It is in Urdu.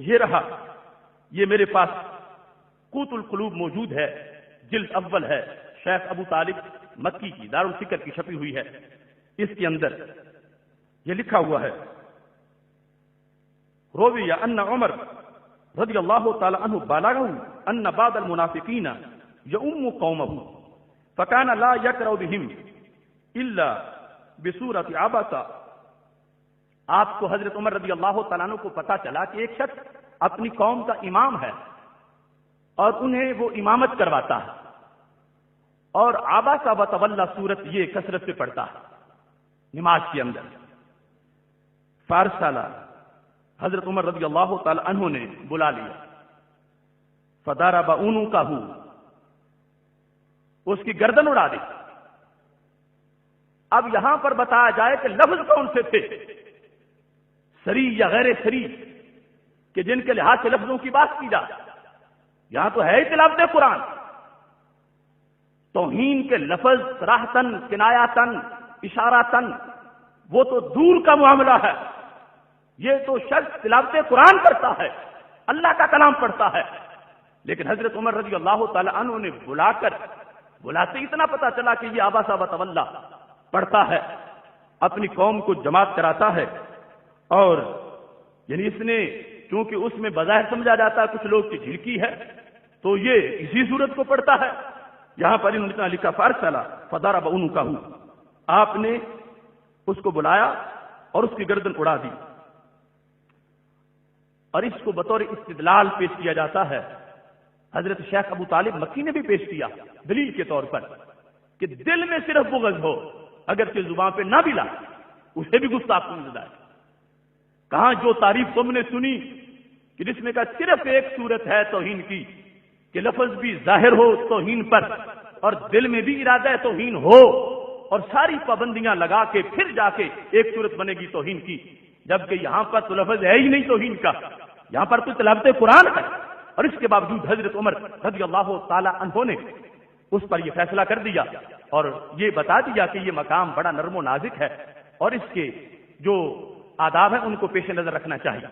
یہ رہا، یہ میرے پاس قوت القلوب موجود ہے، جلد اول ہے، شیخ ابو طالب مکی کی دارالفکر کی چھپی ہوئی ہے۔ اس کے اندر یہ لکھا ہوا ہے، روی ان عمر رضی اللہ تعالی عنہ بالغه ان بعض المنافقین یؤم قومه فكان لا يقرأ بهم الا بسورة عبسہ۔ آپ کو حضرت عمر رضی اللہ تعالیٰ عنہ کو پتا چلا کہ ایک شخص اپنی قوم کا امام ہے اور انہیں وہ امامت کرواتا ہے اور عبسہ وتولی سورت یہ کثرت سے پڑھتا ہے نماز کے اندر۔ فارسلہ، حضرت عمر رضی اللہ تعالی عنہ نے بلا لیا، فضرب عنقہ، اس کی گردن اڑا دی۔ اب یہاں پر بتایا جائے کہ لفظ کون سے تھے، صریح یا غیر صریح، کہ جن کے لحاظ سے لفظوں کی بات کی جائے۔ یہاں تو ہے ہی تلاوت قرآن، توہین کے لفظ صراحتاً، کنایاتاً، اشاراتاً، وہ تو دور کا معاملہ ہے۔ یہ تو شخص تلاوت قرآن کرتا ہے، اللہ کا کلام پڑھتا ہے، لیکن حضرت عمر رضی اللہ تعالی عنہ نے بلاتے اتنا پتا چلا کہ یہ عبسہ وتولی پڑھتا ہے، اپنی قوم کو جماعت کراتا ہے، اور یعنی اس نے چونکہ اس میں بظاہر سمجھا جاتا ہے کچھ لوگ کی جھلکی ہے، تو یہ اسی صورت کو پڑھتا ہے۔ یہاں پر انہوں نے لکھا فارسلہ فضرب عنقہ، آپ نے اس کو بلایا اور اس کی گردن اڑا دی۔ اور اس کو بطور استدلال پیش کیا جاتا ہے، حضرت شیخ ابو طالب مکی نے بھی پیش کیا دلیل کے طور پر، کہ دل میں صرف بغض ہو، اگرچہ زبان پہ نہ بھی لائے، اسے بھی گستاخ سمجھتا ہے۔ کہاں جو تعریف تم نے سنی کہ جس میں کا صرف ایک صورت ہے توہین کی، کہ لفظ بھی ظاہر ہو توہین پر اور دل میں بھی ارادہ ہے توہین ہو، اور ساری پابندیاں لگا کے پھر جا کے ایک صورت بنے گی توہین کی، جبکہ یہاں پر تو لفظ ہے ہی نہیں توہین کا، یہاں پر تو تلاوت قرآن ہے۔ اور اس کے باوجود حضرت عمر رضی اللہ تعالی عنہ نے اس پر یہ فیصلہ کر دیا اور یہ بتا دیا کہ یہ مقام بڑا نرم و نازک ہے اور اس کے جو آداب ہیں ان کو پیش نظر رکھنا چاہیے۔